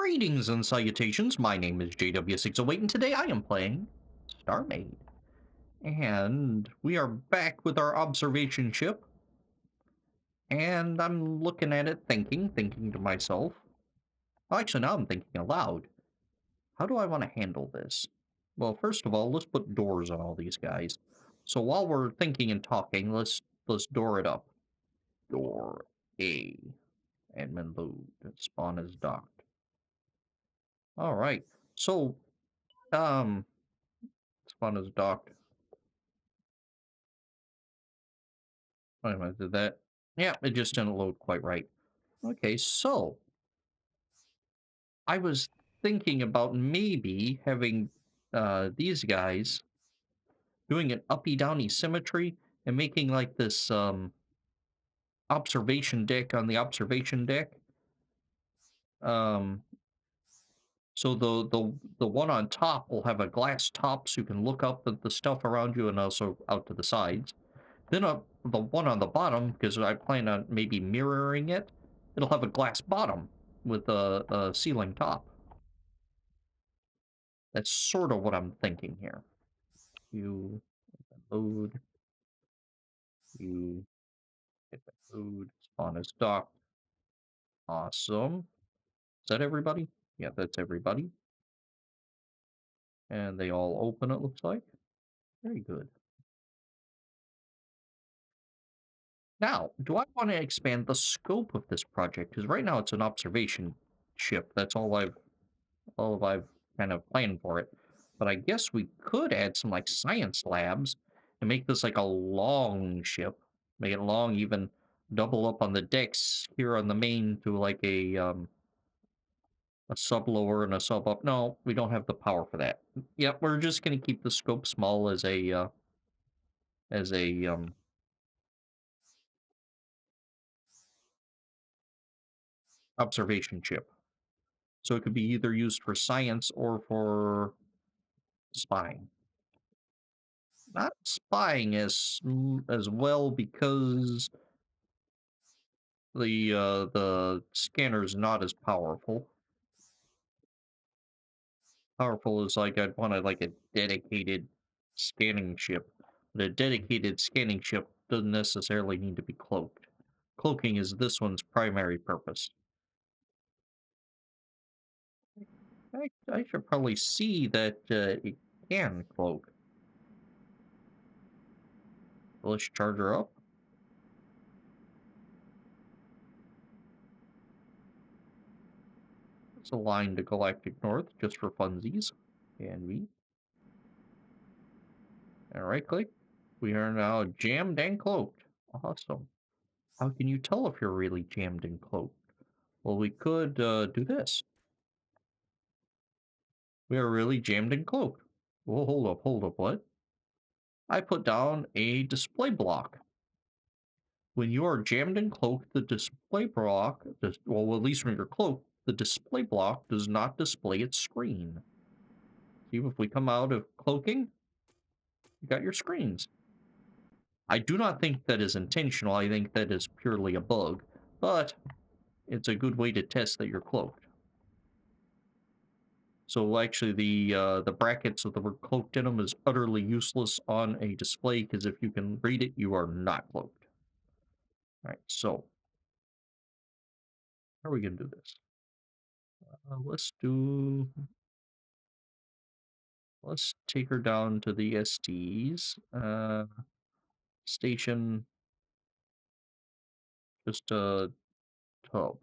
Greetings and salutations. My name is JW608, and today I am playing StarMade. And we are back with our observation ship. And I'm looking at it, thinking to myself. Well, actually, now I'm thinking aloud. How do I want to handle this? Well, first of all, let's put doors on all these guys. So while we're thinking and talking, let's door it up. Door A. Admin load. Spawn is docked. All right. So, um, spawn is docked. Wait a minute, did that? Yeah, it just didn't load quite right. Okay, so I was thinking about maybe having these guys doing an uppy downy symmetry and making like this observation deck on the observation deck. Um, so the one on top will have a glass top so you can look up at the stuff around you and also out to the sides. Then the one on the bottom, because I plan on maybe mirroring it, it'll have a glass bottom with a ceiling top. That's sort of what I'm thinking here. You load, you get the food, spawn as docked. Awesome. Is that everybody? Yeah, that's everybody. And they all open, it looks like. Very good. Now, do I want to expand the scope of this project? Because right now it's an observation ship. That's all I've kind of planned for it. But I guess we could add some like science labs and make this like a long ship. Make it long, even double up on the decks here on the main to like a sub lower and a sub up. No, we don't have the power for that. Yep, we're just gonna keep the scope small as a observation ship. So it could be either used for science or for spying. Not spying as well because the scanner is not as powerful. Powerful is like I'd want like a dedicated scanning ship. But a dedicated scanning ship doesn't necessarily need to be cloaked. Cloaking is this one's primary purpose. I should probably see that it can cloak. Let's charge her up. It's a line to Galactic North just for funsies. And we. And right click. We are now jammed and cloaked. Awesome. How can you tell if you're really jammed and cloaked? Well, we could do this. We are really jammed and cloaked. Well, hold up, what? I put down a display block. When you are jammed and cloaked, the display block, well, at least when you're cloaked, the display block does not display its screen. See, if we come out of cloaking, you got your screens. I do not think that is intentional. I think that is purely a bug, but it's a good way to test that you're cloaked. So actually, the brackets with the word cloaked in them is utterly useless on a display because if you can read it, you are not cloaked. All right, so how are we gonna do this? Let's take her down to the STs. Station just a hub.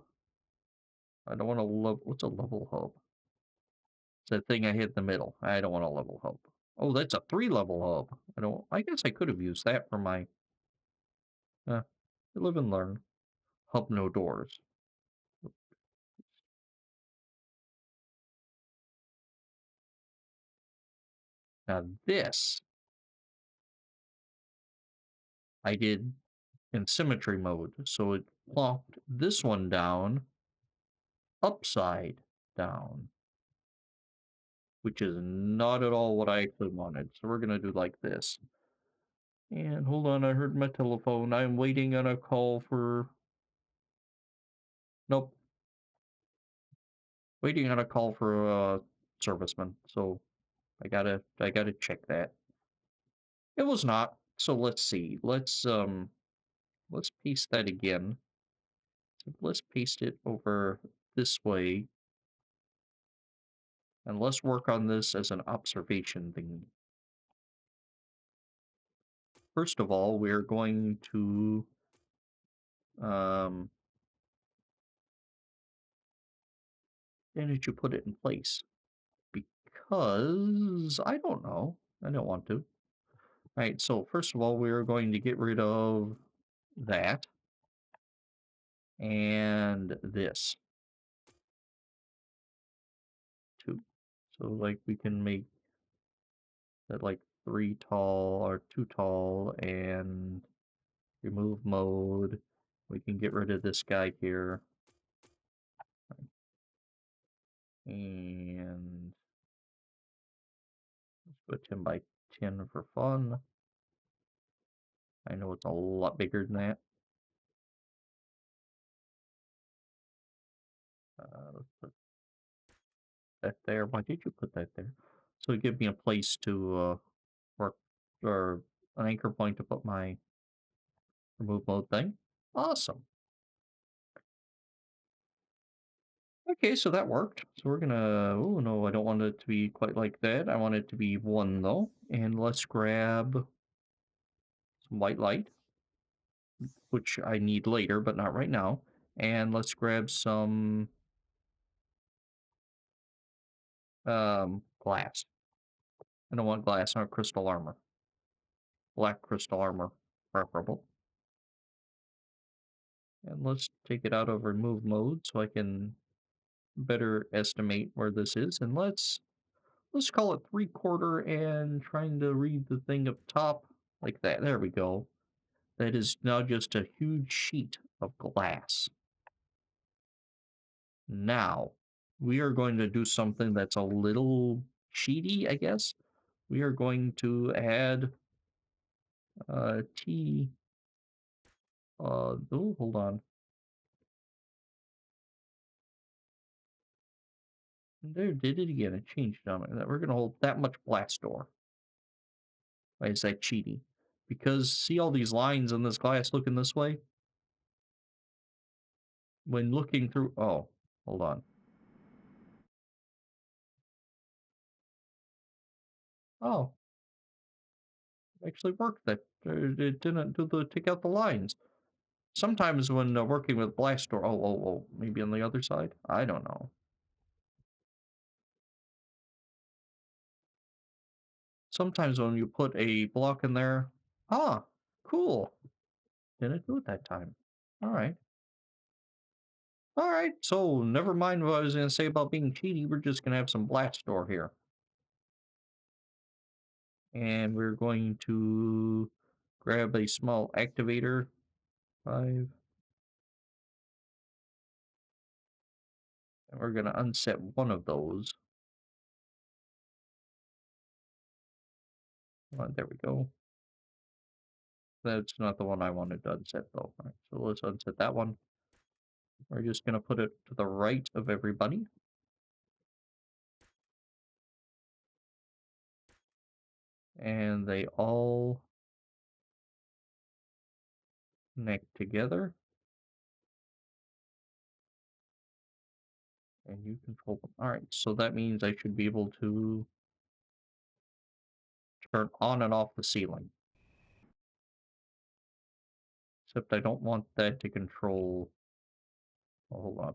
I don't want to love. What's a level hub? It's that thing I hit in the middle. I don't want a level hub. Oh, that's a 3-level hub. I don't. I guess I could have used that for my. Live and learn. Hub no doors. Now this I did in symmetry mode, so it plopped this one down upside down, which is not at all what I actually wanted. So we're gonna do like this. And hold on, I heard my telephone. I'm waiting on a call for. Nope. Waiting on a call for a serviceman, so I gotta check that. It was not. So let's see. Let's paste that again. So let's paste it over this way, and let's work on this as an observation thing. First of all, we're going to um when did you put it in place? Because I don't know. I don't want to. Alright, so first of all, we're going to get rid of that and this too. So like we can make that like 3 tall or 2 tall and remove mode. We can get rid of this guy here and let's put 10 by 10 for fun. I know it's a lot bigger than that. Let's put that there. Why did you put that there? So it gives me a place to work or an anchor point to put my remove mode thing. Awesome. Okay, so that worked. So we're gonna, oh no, I don't want it to be quite like that. I want it to be 1 though. And let's grab some white light, which I need later, but not right now. And let's grab some glass. I don't want glass, I want crystal armor. Black crystal armor, preferable. And let's take it out of remove mode so I can better estimate where this is. And let's call it 3/4 and trying to read the thing up top like that. There we go. That is now just a huge sheet of glass. Now, we are going to do something that's a little cheaty, I guess. We are going to add T. Oh, hold on. There, did it again. It changed on it. We're going to hold that much blast door. Why is that cheaty? Because see all these lines in this glass looking this way? When looking through, oh, hold on. Oh, it actually worked. That it didn't do the take out the lines. Sometimes when working with blast door, oh, maybe on the other side. I don't know. Sometimes when you put a block in there, ah, cool. Didn't do it that time. All right. All right. So never mind what I was gonna say about being cheaty. We're just gonna have some blast door here, and we're going to grab a small activator. 5. And we're gonna unset one of those. There we go. That's not the one I wanted to unset though. All right, so let's unset that one. We're just gonna put it to the right of everybody. And they all connect together. And you control them. All right, so that means I should be able to turn on and off the ceiling. Except I don't want that to control. Oh, hold on.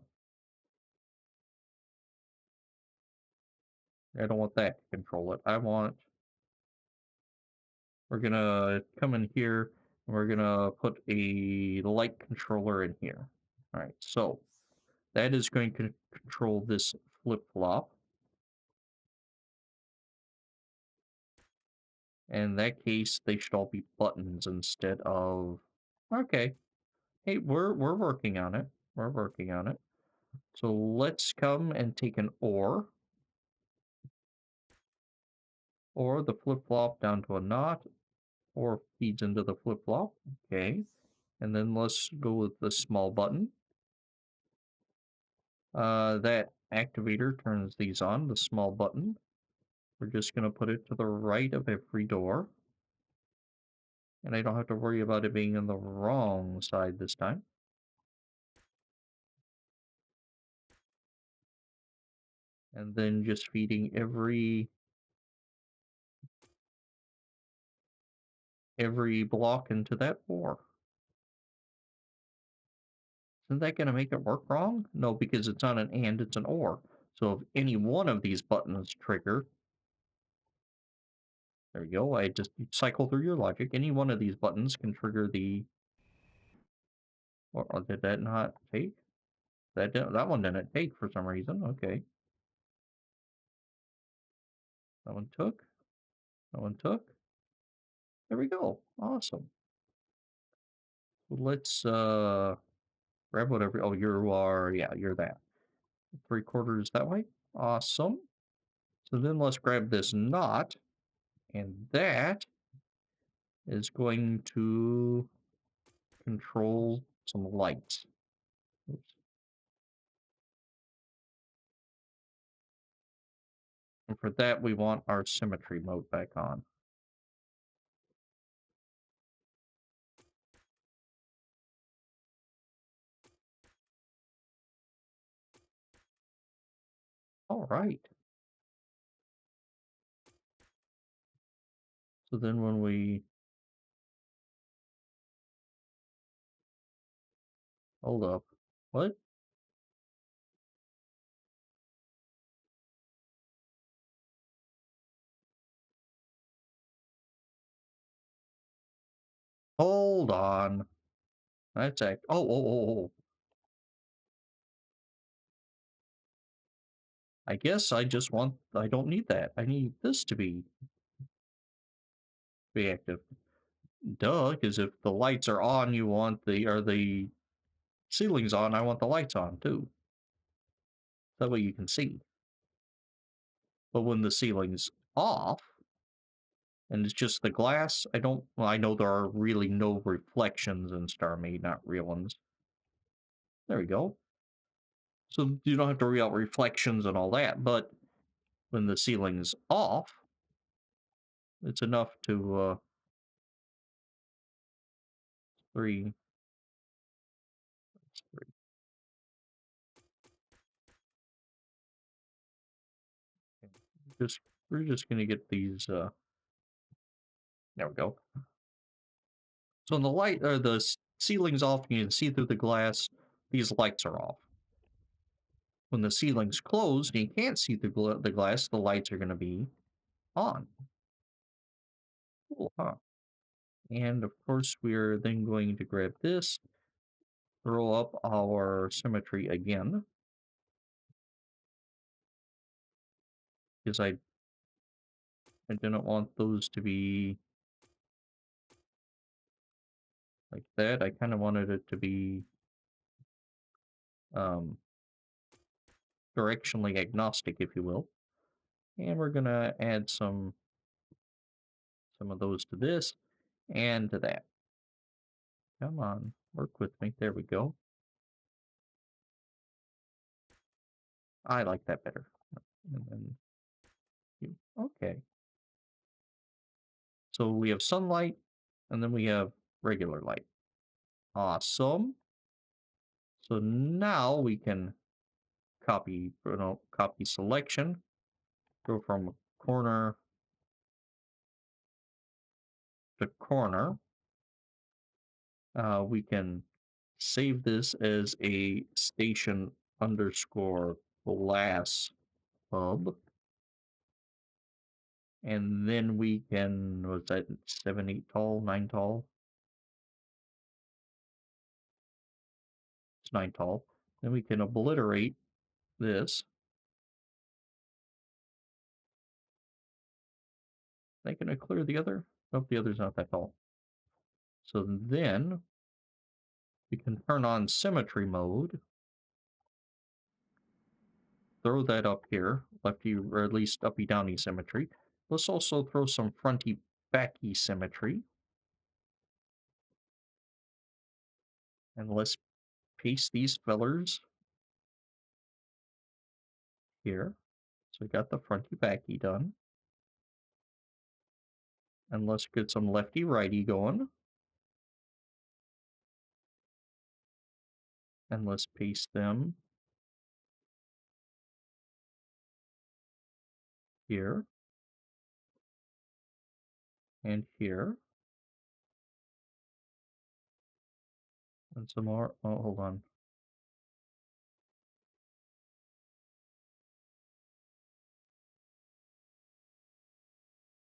I don't want that to control it. I want. We're gonna come in here and we're gonna put a light controller in here. All right, so that is going to control this flip-flop. In that case, they should all be buttons instead of. Okay. Hey, we're working on it. We're working on it. So let's come and take an or the flip-flop down to a knot, or feeds into the flip-flop. Okay. And then let's go with the small button. That activator turns these on, the small button. We're just going to put it to the right of every door. And I don't have to worry about it being on the wrong side this time. And then just feeding every block into that door. Isn't that going to make it work wrong? No, because it's not an and, it's an or. So if any one of these buttons trigger, there you go. I just cycle through your logic. Any one of these buttons can trigger the. Or did that not take? That one didn't take for some reason. Okay, that one took. That one took. There we go. Awesome. Let's grab whatever. Oh, you are. Yeah, you're that. 3/4 that way. Awesome. So then let's grab this knot, and that is going to control some lights. Oops. And for that, we want our symmetry mode back on. All right. So then when we hold up, what? Hold on. That's a oh. I guess I don't need that. I need this to be active. Duh, because if the lights are on, the ceiling's on, I want the lights on too. That way you can see. But when the ceiling's off and it's just the glass, I know there are really no reflections in StarMade, not real ones. There we go. So you don't have to read out reflections and all that, but when the ceiling's off, it's enough to three, three. Just we're just gonna get these. There we go. So when the light or ceiling's off, and you can see through the glass. These lights are off. When the ceiling's closed and you can't see through the glass, the lights are going to be on. Cool, huh? And of course, we're then going to grab this, throw up our symmetry again, because I didn't want those to be like that. I kind of wanted it to be um, directionally agnostic, if you will. And we're gonna add some of those to this and to that. Come on, work with me. There we go. I like that better. And then you. Okay. So we have sunlight, and then we have regular light. Awesome. So now we can copy selection, go from corner to corner. We can save this as a station underscore glass hub. And then we can, was that 7, 8 tall, 9 tall? It's 9 tall. Then we can obliterate this. They can I clear the other? Nope, the other's not that tall. So then we can turn on symmetry mode, throw that up here, lefty or at least uppy downy symmetry. Let's also throw some fronty backy symmetry. And let's paste these fillers here. So we got the fronty backy done. And let's get some lefty righty going. And let's paste them here and here. And some more. Oh, hold on.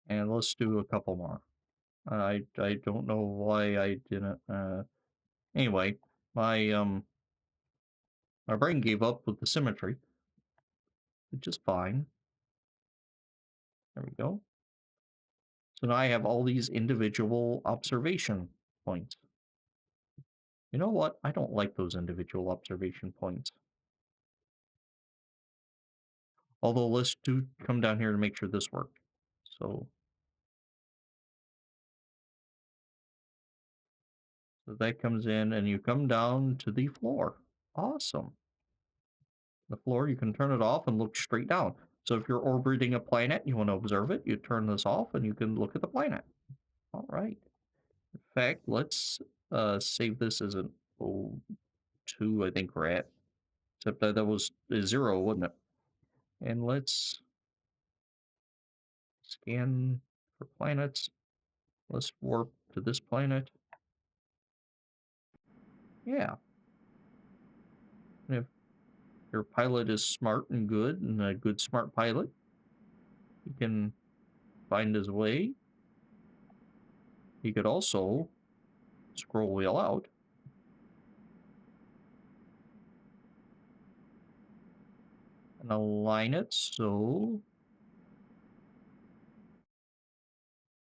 And let's do a couple more. I don't know why I didn't. Anyway, my my brain gave up with the symmetry, which is fine. There we go. So now I have all these individual observation points. You know what? I don't like those individual observation points. Although let's do come down here to make sure this worked. So that comes in and you come down to the floor. Awesome. The floor, you can turn it off and look straight down. So if you're orbiting a planet, you want to observe it, you turn this off and you can look at the planet. All right. In fact, let's save this as an O2, I think we're at. Except that was a 0, wasn't it? And let's scan for planets. Let's warp to this planet. Yeah. And if your pilot is smart and good, and a good smart pilot, he can find his way. He could also scroll wheel out. And align it so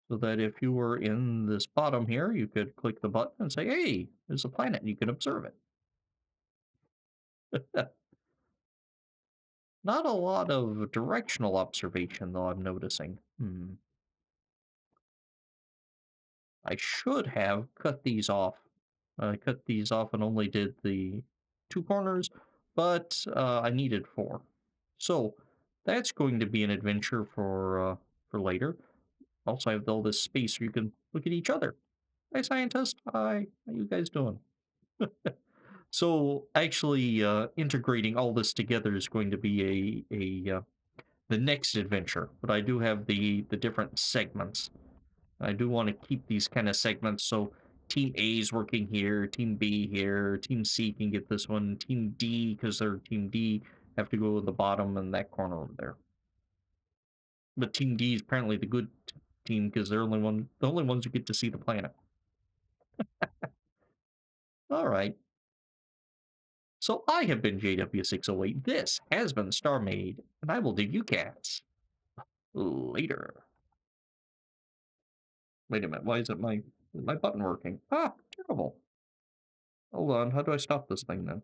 that if you were in this bottom here, you could click the button and say, hey, there's a planet, and you can observe it. Not a lot of directional observation, though, I'm noticing. I should have cut these off. I cut these off and only did the 2 corners, but I needed 4. So that's going to be an adventure for later. Also, I have all this space where you can look at each other. Hi, scientist. Hi. How you guys doing? So actually, integrating all this together is going to be the next adventure. But I do have the different segments. I do want to keep these kind of segments so Team A is working here, Team B here, Team C can get this one, Team D, because they're Team D, have to go to the bottom in that corner over there. But Team D is apparently the good team because they're the only ones who get to see the planet. All right. So I have been JW608. This has been StarMade, and I will dig you cats later. Wait a minute. Why isn't my button working? Ah, terrible. Hold on. How do I stop this thing then?